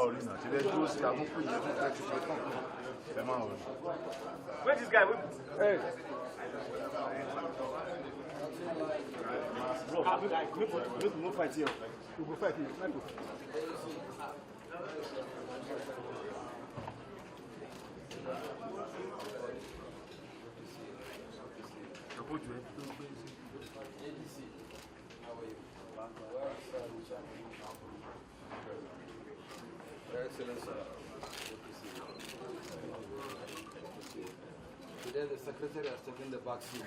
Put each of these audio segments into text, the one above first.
Where's this guy? Hey. Bro, we'll fight here. We'll fight here. Today the secretary has taken the back seat.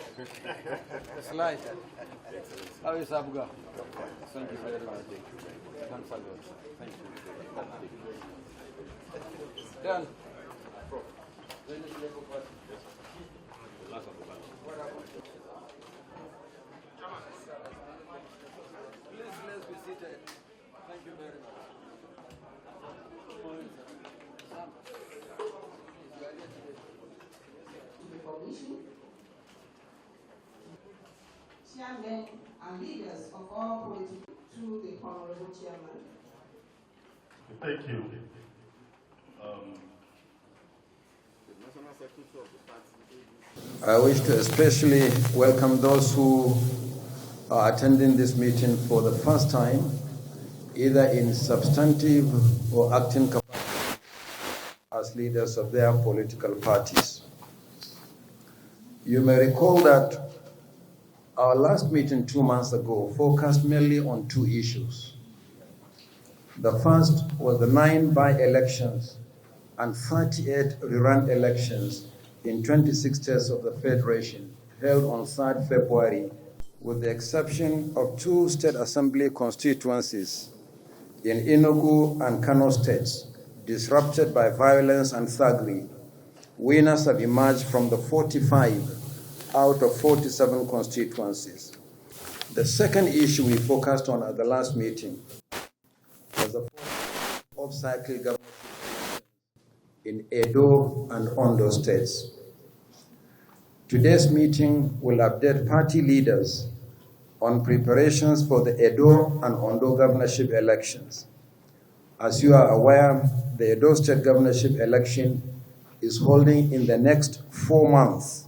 Slide. How is Abuga? Thank you very much. Thanks a lot. Thank you. Done. Please, let's be seated. Thank you very much. Chairmen and leaders of all political to the Honorable Chairman. Thank you. I wish to especially welcome those who are attending this meeting for the first time, either in substantive or acting capacity as leaders of their political parties. You may recall that our last meeting 2 months ago focused mainly on two issues. The first was the 9 by-elections and 38 rerun elections in 26 states of the Federation held on 3rd February, with the exception of 2 state assembly constituencies in Enugu and Kano states, disrupted by violence and thuggery. Winners have emerged from the 45 out of 47 constituencies. The second issue we focused on at the last meeting was the off-cycle government in Edo and Ondo states. Today's meeting will update party leaders on preparations for the Edo and Ondo governorship elections. As you are aware, the Edo state governorship election is holding in the next 4 months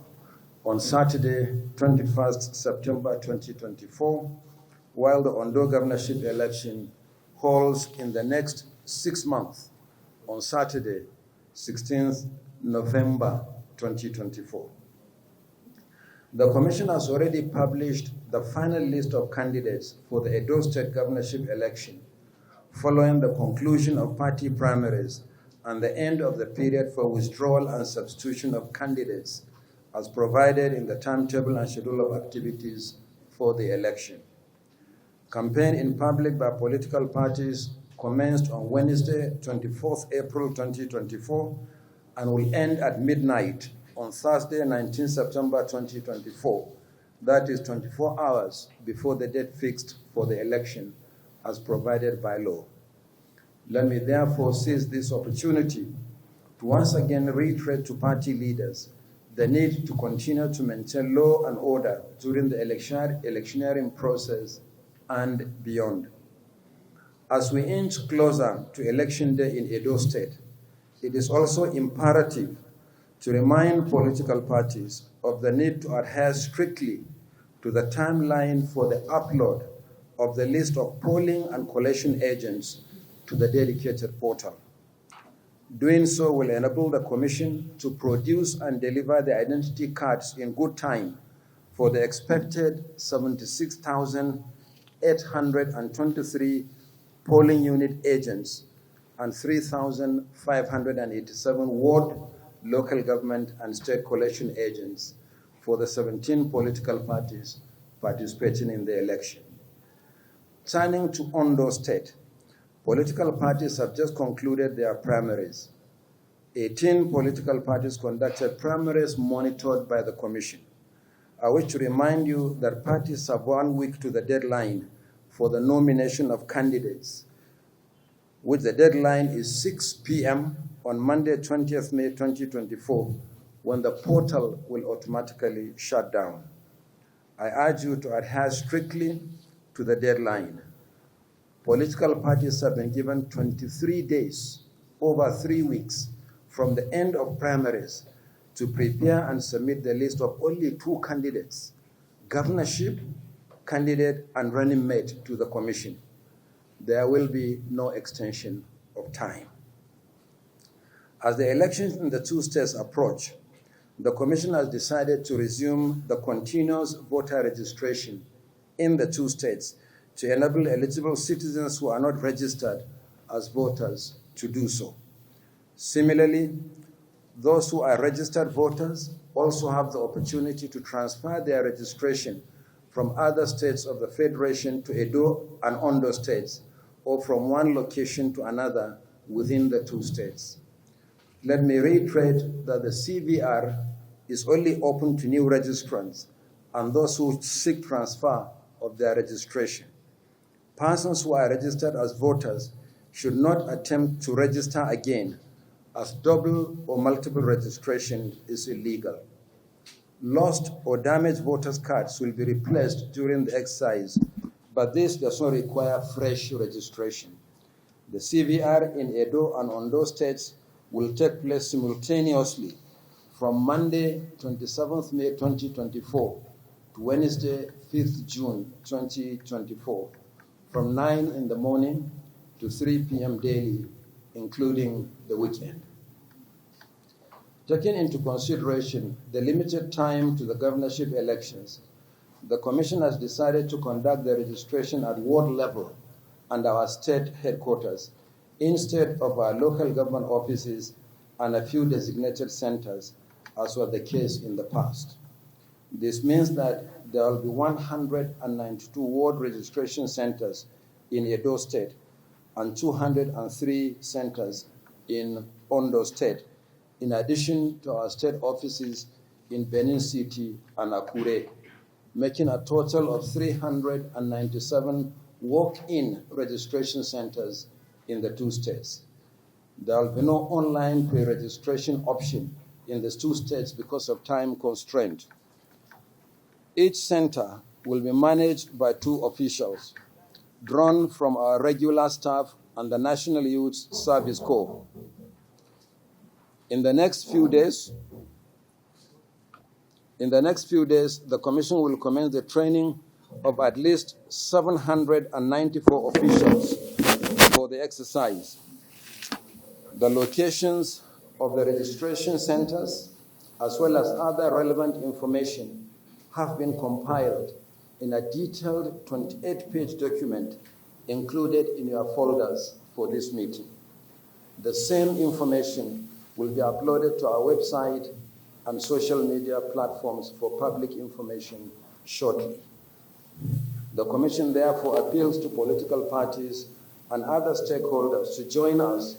on Saturday, 21st September 2024, while the Ondo governorship election holds in the next 6 months on Saturday, 16th November 2024. The Commission has already published the final list of candidates for the Edo State governorship election, following the conclusion of party primaries and the end of the period for withdrawal and substitution of candidates as provided in the timetable and schedule of activities for the election. Campaign in public by political parties commenced on Wednesday, 24th April 2024, and will end at midnight on Thursday, 19th September 2024. That is 24 hours before the date fixed for the election as provided by law. Let me therefore seize this opportunity to once again reiterate to party leaders the need to continue to maintain law and order during the electioneering process and beyond. As we inch closer to Election Day in Edo State, it is also imperative to remind political parties of the need to adhere strictly to the timeline for the upload of the list of polling and collation agents to the dedicated portal. Doing so will enable the Commission to produce and deliver the identity cards in good time for the expected 76,823 polling unit agents and 3,587 ward, local government, and state collation agents for the 17 political parties participating in the election. Turning to Ondo State, political parties have just concluded their primaries. 18 political parties conducted primaries monitored by the Commission. I wish to remind you that parties have 1 week to the deadline for the nomination of candidates, which the deadline is 6 p.m. on Monday, 20th May 2024, when the portal will automatically shut down. I urge you to adhere strictly to the deadline. political parties have been given 23 days, over 3 weeks, from the end of primaries to prepare and submit the list of only 2 candidates, governorship candidate and running mate, to the commission. There will be no extension of time. As the elections in the 2 states approach, the commission has decided to resume the continuous voter registration in the 2 states to enable eligible citizens who are not registered as voters to do so. Similarly, those who are registered voters also have the opportunity to transfer their registration from other states of the Federation to Edo and Ondo states, or from one location to another within the 2 states. Let me reiterate that the CVR is only open to new registrants and those who seek transfer of their registration. Persons who are registered as voters should not attempt to register again, as double or multiple registration is illegal. Lost or damaged voters' cards will be replaced during the exercise, but this does not require fresh registration. The CVR in Edo and Ondo states will take place simultaneously from Monday, 27th May 2024 to Wednesday, 5th June 2024, from 9 in the morning to 3 p.m. daily, including the weekend. Taking into consideration the limited time to the governorship elections, the Commission has decided to conduct the registration at ward level and our state headquarters instead of our local government offices and a few designated centers, as was the case in the past. This means that there will be 192 ward registration centers in Edo State and 203 centers in Ondo State, in addition to our state offices in Benin City and Akure, making a total of 397 walk-in registration centers in the 2 states. There will be no online pre-registration option in the 2 states because of time constraint. Each center will be managed by 2 officials, drawn from our regular staff and the National Youth Service Corps. In the next few days, the Commission will commence the training of at least 794 officials for the exercise. The locations of the registration centers, as well as other relevant information, have been compiled in a detailed 28-page document included in your folders for this meeting. The same information will be uploaded to our website and social media platforms for public information shortly. The Commission therefore appeals to political parties and other stakeholders to join us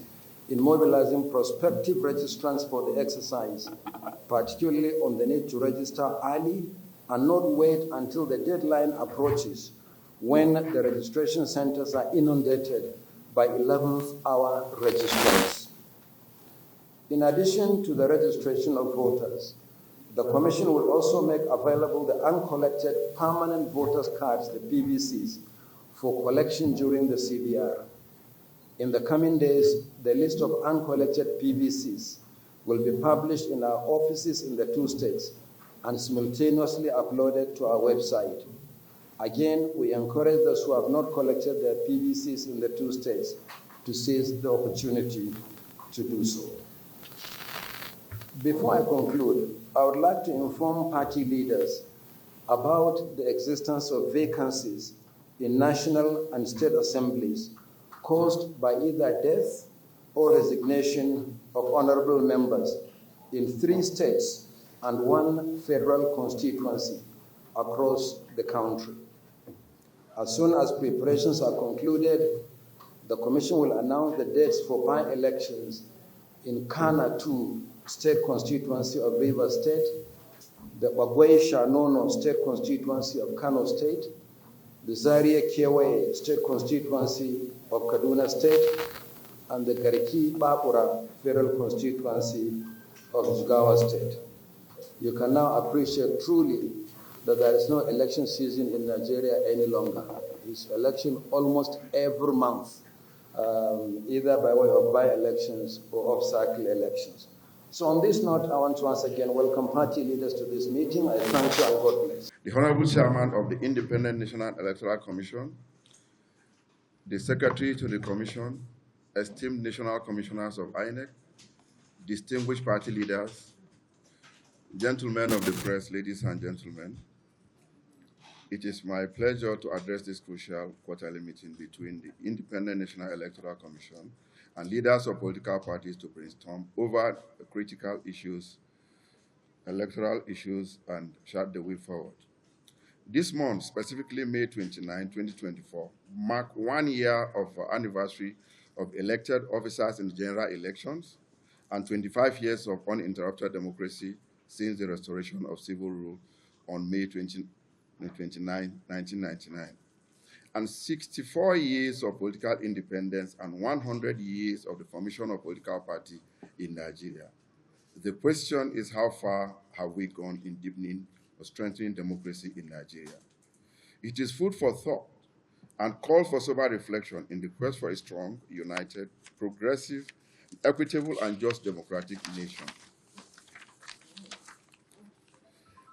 in mobilizing prospective registrants for the exercise, particularly on the need to register early and not wait until the deadline approaches, when the registration centers are inundated by 11th hour registrants. In addition to the registration of voters, the Commission will also make available the uncollected permanent voters' cards, the PVCs, for collection during the CVR. In the coming days, the list of uncollected PVCs will be published in our offices in the 2 states and simultaneously uploaded to our website. Again, we encourage those who have not collected their PVCs in the 2 states to seize the opportunity to do so. Before I conclude, I would like to inform party leaders about the existence of vacancies in national and state assemblies caused by either death or resignation of honorable members in 3 states and 1 federal constituency across the country. As soon as preparations are concluded, the Commission will announce the dates for by-elections in Kana 2 State Constituency of Rivers State, the Bagwai-Shanono State Constituency of Kano State, the Zaria-Kewaye State Constituency of Kaduna State, and the Gariki-Babura Federal Constituency of Jigawa State. You can now appreciate truly that there is no election season in Nigeria any longer. is election almost every month, either by way of by-elections or off-cycle elections. So on this note, I want to once again welcome party leaders to this meeting. I thank you and God bless. The Honorable Chairman of the Independent National Electoral Commission, the Secretary to the Commission, esteemed National Commissioners of INEC, distinguished party leaders, gentlemen of the press, ladies and gentlemen, it is my pleasure to address this crucial quarterly meeting between the Independent National Electoral Commission and leaders of political parties to brainstorm over critical issues, electoral issues, and chart the way forward. This month, specifically May 29, 2024, marked 1 year of anniversary of elected officers in the general elections and 25 years of uninterrupted democracy since the restoration of civil rule on May 29, 1999, and 64 years of political independence and 100 years of the formation of political party in Nigeria. The question is, how far have we gone in deepening or strengthening democracy in Nigeria? It is food for thought and calls for sober reflection in the quest for a strong, united, progressive, equitable, and just democratic nation.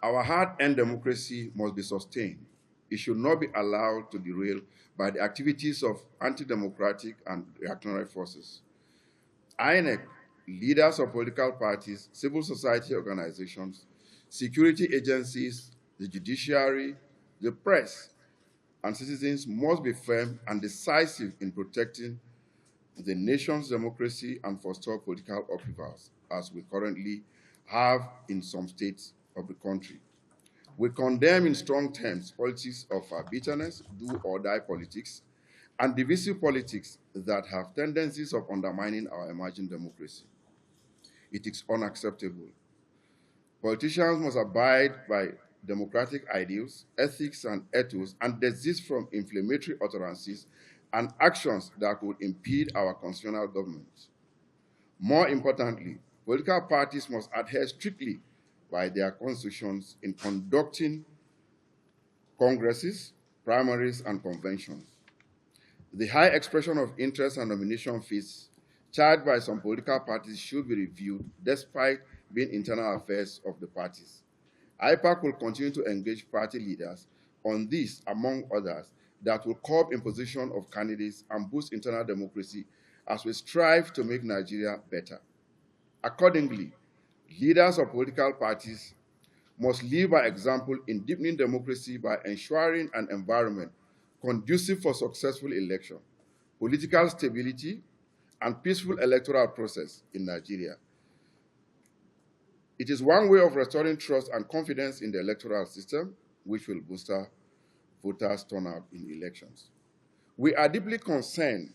Our hard-earned democracy must be sustained. It should not be allowed to derail by the activities of anti-democratic and reactionary forces. INEC, leaders of political parties, civil society organizations, security agencies, the judiciary, the press, and citizens must be firm and decisive in protecting the nation's democracy and forestall political upheavals, as we currently have in some states of the country. We condemn in strong terms politics of bitterness, do-or-die politics, and divisive politics that have tendencies of undermining our emerging democracy. It is unacceptable. Politicians must abide by democratic ideals, ethics, and ethos, and desist from inflammatory utterances and actions that could impede our constitutional government. More importantly, political parties must adhere strictly by their constitutions in conducting congresses, primaries, and conventions. The high expression of interest and nomination fees charged by some political parties should be reviewed despite being internal affairs of the parties. IPAC will continue to engage party leaders on this, among others, that will curb imposition of candidates and boost internal democracy as we strive to make Nigeria better. Accordingly, leaders of political parties must lead by example in deepening democracy by ensuring an environment conducive for successful election, political stability, and peaceful electoral process in Nigeria. It is one way of restoring trust and confidence in the electoral system, which will boost voters' turnout in elections. We are deeply concerned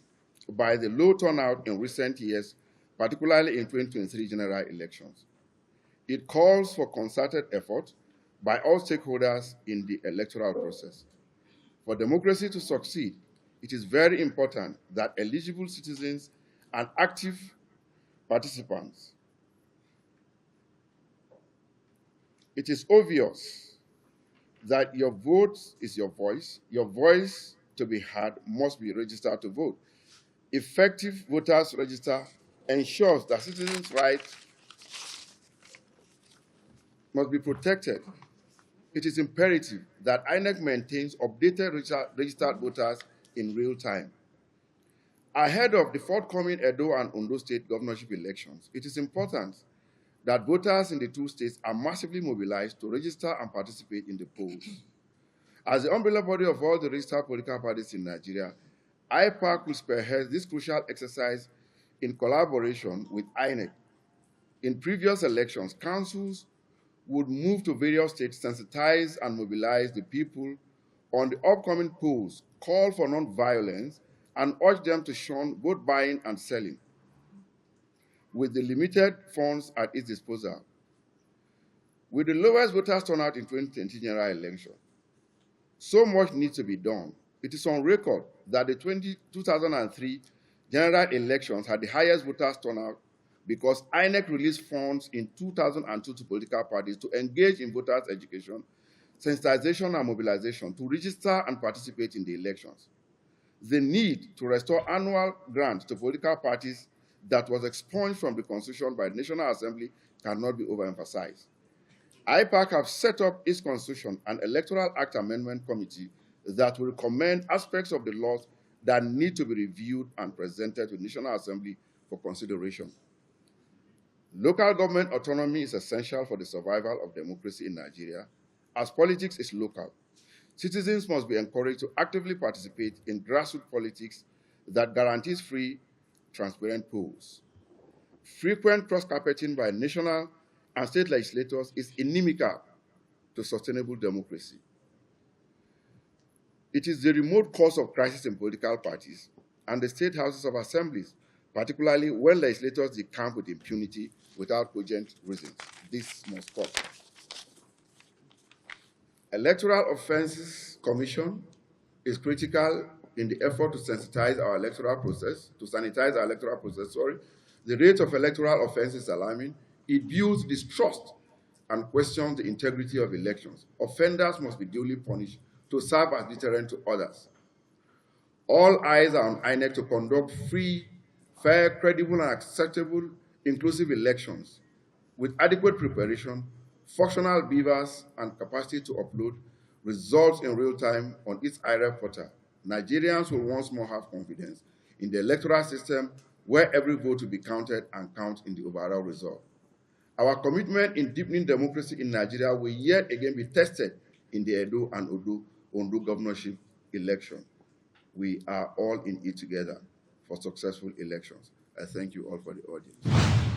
by the low turnout in recent years, particularly in 2023 general elections. It calls for concerted effort by all stakeholders in the electoral process. For democracy to succeed, it is very important that eligible citizens and active participants. It is obvious that your vote is your voice. Your voice to be heard must be registered to vote. Effective voters register ensures that citizens' rights must be protected. It is imperative that INEC maintains updated registered voters in real time. Ahead of the forthcoming Edo and Ondo state governorship elections, it is important that voters in the two states are massively mobilized to register and participate in the polls. As the umbrella body of all the registered political parties in Nigeria, IPAC will spearhead this crucial exercise in collaboration with INEC. In previous elections, councils would move to various states, sensitize and mobilize the people on the upcoming polls, call for non-violence, and urge them to shun vote buying and selling. With the limited funds at its disposal, with the lowest voters turnout in 2020 general election, so much needs to be done. It is on record that the 2003 general elections had the highest voters turnout because INEC released funds in 2002 to political parties to engage in voters' education, sensitization and mobilization to register and participate in the elections. The need to restore annual grants to political parties that was expunged from the Constitution by the National Assembly cannot be overemphasized. IPAC have set up its Constitution and Electoral Act Amendment Committee that will recommend aspects of the laws that need to be reviewed and presented to the National Assembly for consideration. Local government autonomy is essential for the survival of democracy in Nigeria, as politics is local. Citizens must be encouraged to actively participate in grassroots politics that guarantees free, transparent polls. Frequent cross-carpeting by national and state legislators is inimical to sustainable democracy. It is the remote cause of crisis in political parties and the state houses of assemblies, particularly when legislators decamp with impunity without cogent reasons. This must stop. Electoral Offences Commission is critical in the effort to sanitize our electoral process. The rate of electoral offenses is alarming. It builds distrust and questions the integrity of elections. Offenders must be duly punished to serve as deterrent to others. All eyes are on INEC to conduct free, fair, credible, and acceptable inclusive elections with adequate preparation, functional beavers, and capacity to upload results in real time on its IREF portal. Nigerians will once more have confidence in the electoral system where every vote will be counted and count in the overall result. Our commitment in deepening democracy in Nigeria will yet again be tested in the Edo and Ondo governorship election. We are all in it together for successful elections. I thank you all for the audience.